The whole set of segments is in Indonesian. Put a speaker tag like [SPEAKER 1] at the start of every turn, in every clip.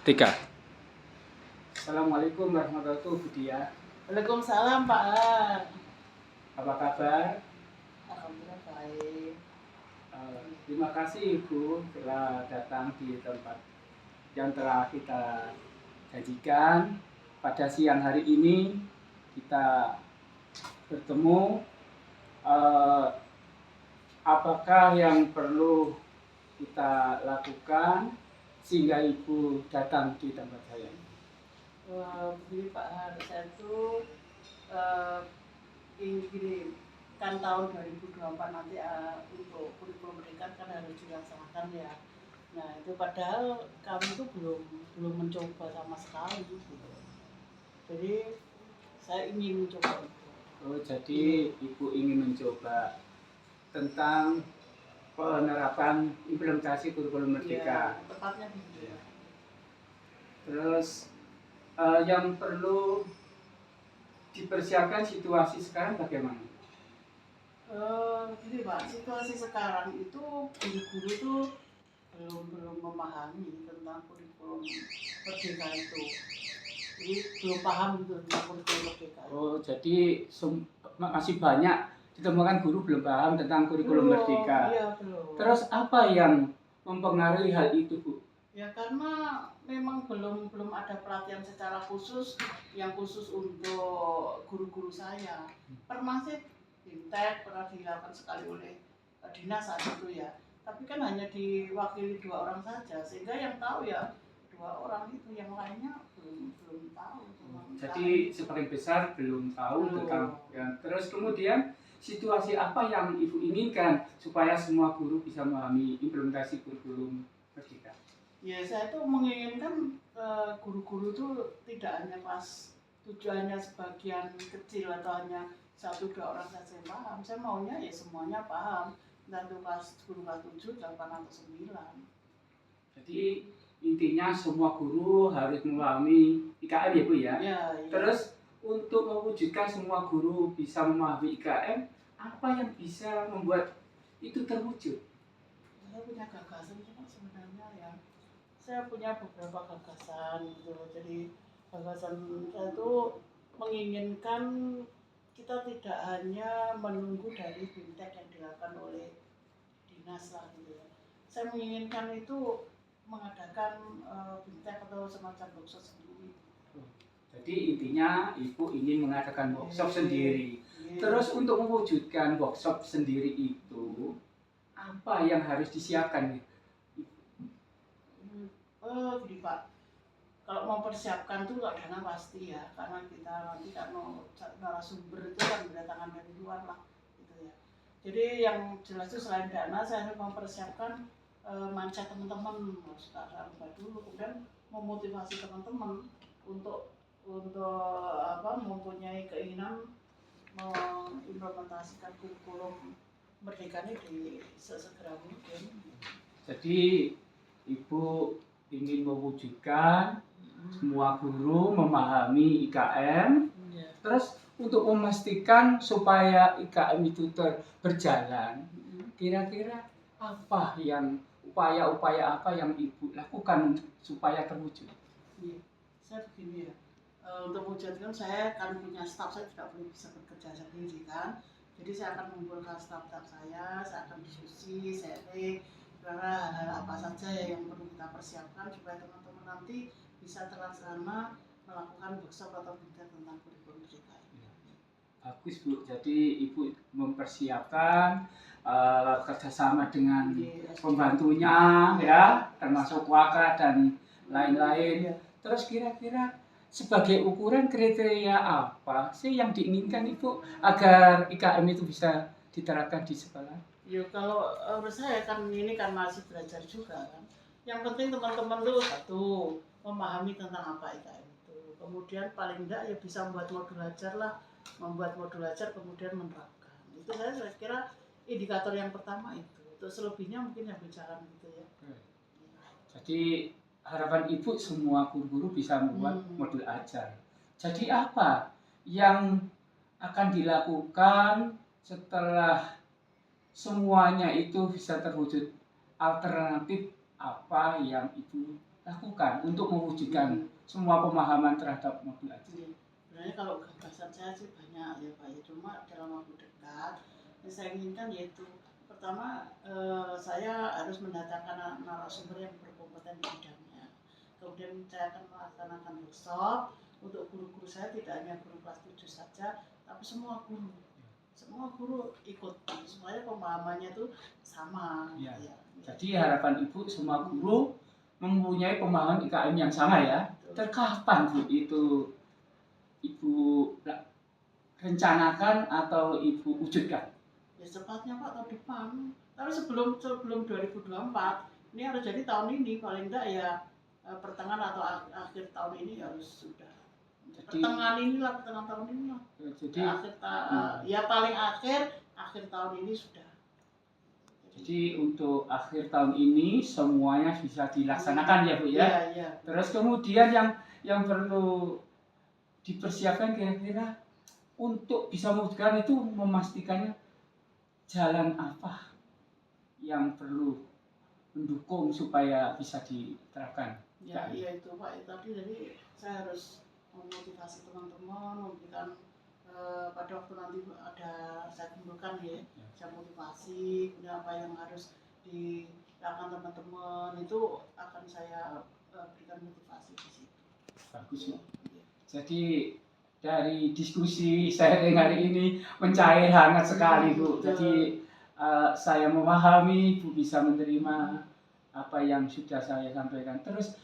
[SPEAKER 1] Tiga. Assalamualaikum warahmatullahi wabarakatuh, Budia.
[SPEAKER 2] Waalaikumsalam, Pak Har.
[SPEAKER 1] Apa kabar?
[SPEAKER 2] Alhamdulillah baik.
[SPEAKER 1] Terima kasih Ibu telah datang di tempat yang telah kita janjikan. Pada siang hari ini kita bertemu. Apakah yang perlu kita lakukan sehingga Ibu datang di tempat saya?
[SPEAKER 2] Begini Pak Har, saya tuh ingin kan tahun 2024 nanti untuk kurikulum merdeka kan harus dilaksanakan ya. Nah itu padahal kami tuh belum mencoba sama sekali gitu. Jadi saya ingin mencoba itu.
[SPEAKER 1] Oh, jadi Ibu ingin mencoba tentang penerapan implementasi kurikulum merdeka.
[SPEAKER 2] Ya, tepatnya begitu.
[SPEAKER 1] Ya. Terus yang perlu dipersiapkan situasi sekarang bagaimana?
[SPEAKER 2] Gini Pak, situasi sekarang itu guru-guru tuh belum memahami tentang kurikulum merdeka itu. Jadi belum paham gitu tentang kurikulum merdeka.
[SPEAKER 1] Oh, jadi masih banyak ditemukan guru belum paham tentang kurikulum merdeka.
[SPEAKER 2] Iya, belum.
[SPEAKER 1] Terus apa yang mempengaruhi hal itu, Bu?
[SPEAKER 2] Ya karena memang belum ada pelatihan secara khusus yang khusus untuk guru-guru saya. Pernah sih Bintek pernah dilakukan sekali oleh dinas saat itu ya. Tapi kan hanya diwakili 2 orang saja, sehingga yang tahu ya 2 orang itu, yang lainnya belum tahu.
[SPEAKER 1] Jadi sebagian besar belum tahu tentang ya. Terus kemudian situasi apa yang Ibu inginkan supaya semua guru bisa memahami implementasi kurikulum merdeka?
[SPEAKER 2] Ya saya tuh menginginkan guru-guru itu tidak hanya pas tujuannya sebagian kecil atau hanya 1-2 orang saja yang paham. Saya maunya ya semuanya paham, entah itu guru kelas 7, 8 atau 9.
[SPEAKER 1] Jadi intinya semua guru harus memahami IKM ya Bu ya?
[SPEAKER 2] Ya.
[SPEAKER 1] Terus untuk mewujudkan semua guru bisa memahami IKM, apa yang bisa membuat itu terwujud?
[SPEAKER 2] Saya punya gagasan cuma sebenarnya ya. Saya punya beberapa gagasan gitu. Jadi gagasan saya itu menginginkan kita tidak hanya menunggu dari Bintek yang dilakukan oleh dinas lah gitu ya. Saya menginginkan itu mengadakan Bintek atau semacam workshop sendiri.
[SPEAKER 1] Jadi intinya Ibu ingin mengadakan workshop sendiri. Terus untuk mewujudkan workshop sendiri itu apa yang harus disiapkan?
[SPEAKER 2] Gini Pak, kalau mempersiapkan tuh dana pasti ya, karena kita nanti kan narasumber itu kan berdatangan dari luar lah gitu ya. Jadi yang jelas itu selain dana, saya harus mempersiapkan mindset teman-teman, harus dulu, kemudian memotivasi teman-teman untuk mempunyai keinginan mengimplementasikan kurikulum merdeka ini di sesegera mungkin.
[SPEAKER 1] Jadi Ibu ingin mewujudkan semua guru memahami IKM, terus untuk memastikan supaya IKM itu berjalan, kira-kira apa yang upaya-upaya apa yang Ibu lakukan supaya terwujud?
[SPEAKER 2] Iya, saya begini ya, untuk mewujudkan saya akan punya staf, saya tidak boleh bisa bekerja sendiri kan. Jadi saya akan mengumpulkan staf-staf saya akan diskusi, sharing, karena hal-hal apa saja yang perlu kita persiapkan supaya teman-teman nanti bisa terlaksana melakukan workshop atau Bintek tentang kurikulum merdeka.
[SPEAKER 1] Bagus Bu, jadi Ibu mempersiapkan kerjasama dengan pembantunya ya, termasuk wakil dan lain-lain. Terus kira-kira sebagai ukuran kriteria apa sih yang diinginkan Ibu agar IKM itu bisa diterapkan di sekolah?
[SPEAKER 2] Ya kalau menurut saya kan ini kan masih belajar juga kan. Yang penting teman-teman tuh satu memahami tentang apa IKM itu. Kemudian paling enggak ya bisa membuat modul ajar lah, kemudian menerapkan. Itu saya kira indikator yang pertama itu. Untuk selebihnya mungkin yang berjalan gitu ya.
[SPEAKER 1] Jadi harapan Ibu semua guru-guru bisa membuat modul ajar. Jadi apa yang akan dilakukan setelah semuanya itu bisa terwujud? Alternatif apa yang Ibu lakukan untuk mewujudkan semua pemahaman terhadap mobil aja.
[SPEAKER 2] Sebenarnya kalau gagasan saya sih banyak ya Pak ya, cuma dalam waktu dekat yang saya inginkan yaitu pertama saya harus mendatangkan narasumber yang berkompeten di bidangnya. Kemudian saya akan melaksanakan workshop untuk guru-guru saya, tidak hanya guru kelas 7 saja, tapi semua guru ikut supaya pemahamannya itu sama.
[SPEAKER 1] Ya.
[SPEAKER 2] Ya.
[SPEAKER 1] Jadi harapan Ibu semua guru mempunyai pemahaman IKM yang sama ya. Terkapan Bu itu Ibu rencanakan atau Ibu wujudkan?
[SPEAKER 2] Ya cepatnya Pak tahun depan. Tapi sebelum 2024 ini harus jadi tahun ini, paling enggak ya pertengahan atau akhir tahun ini harus sudah. Pertengahan tahun inilah.
[SPEAKER 1] Jadi
[SPEAKER 2] ya paling akhir tahun ini sudah.
[SPEAKER 1] Jadi untuk akhir tahun ini semuanya bisa dilaksanakan ya Bu ya.
[SPEAKER 2] Iya.
[SPEAKER 1] Terus kemudian yang perlu dipersiapkan kira-kira untuk bisa mewujudkan itu, memastikannya jalan apa yang perlu mendukung supaya bisa diterapkan.
[SPEAKER 2] Ya, iya itu Pak. Tadi jadi saya harus memotivasi teman-teman, memberikan pada waktu nanti ada saya kumpulkan ya, saya motivasi, kemudian apa yang harus dilakukan teman-teman itu akan saya berikan motivasi di situ.
[SPEAKER 1] Bagus ya. Jadi dari diskusi saya hari ini mencair hangat sekali Bu. Jadi saya memahami, Ibu bisa menerima apa yang sudah saya sampaikan. Terus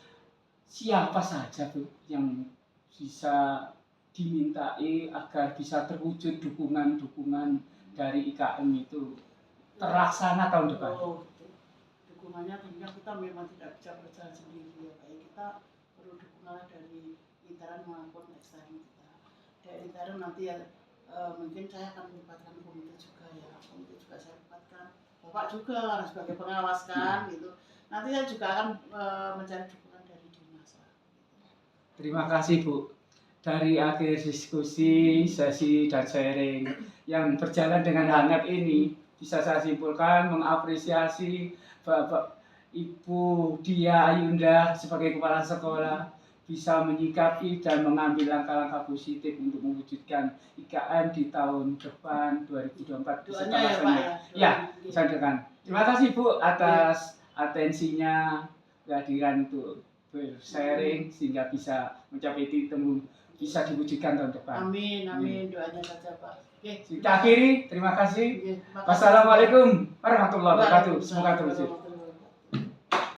[SPEAKER 1] siapa saja Bu yang bisa dimintai agar bisa terwujud dukungan dari IKM itu terlaksana tahun depan?
[SPEAKER 2] Dukungannya tentunya kita memang tidak bisa berjalan sendiri ya Pak. Kita perlu dukungan dari intern maupun eksternal kita. Dari intern nanti ya mungkin saya akan melibatkan komite juga ya. Komite juga saya libatkan. Bapak juga sebagai pengawas kan gitu. Nanti saya juga akan mencari dukungan dari dinas.
[SPEAKER 1] Terima kasih Bu. Dari akhir diskusi, sesi dan sharing yang berjalan dengan hangat ini, bisa saya simpulkan mengapresiasi Bapak Ibu Dia Ayunda sebagai kepala sekolah bisa menyikapi dan mengambil langkah-langkah positif untuk mewujudkan IKM di tahun depan 2024 bisa terlaksana. Ya, sampaikan. Terima kasih Bu atas atensinya, kehadiran untuk bersharing sehingga bisa mencapai titik temu, bisa diwujudkan tahun depan.
[SPEAKER 2] Amin, doanya saja Pak.
[SPEAKER 1] Kita akhiri, terima kasih. Wassalamualaikum warahmatullahi wabarakatuh. Semoga terwujud.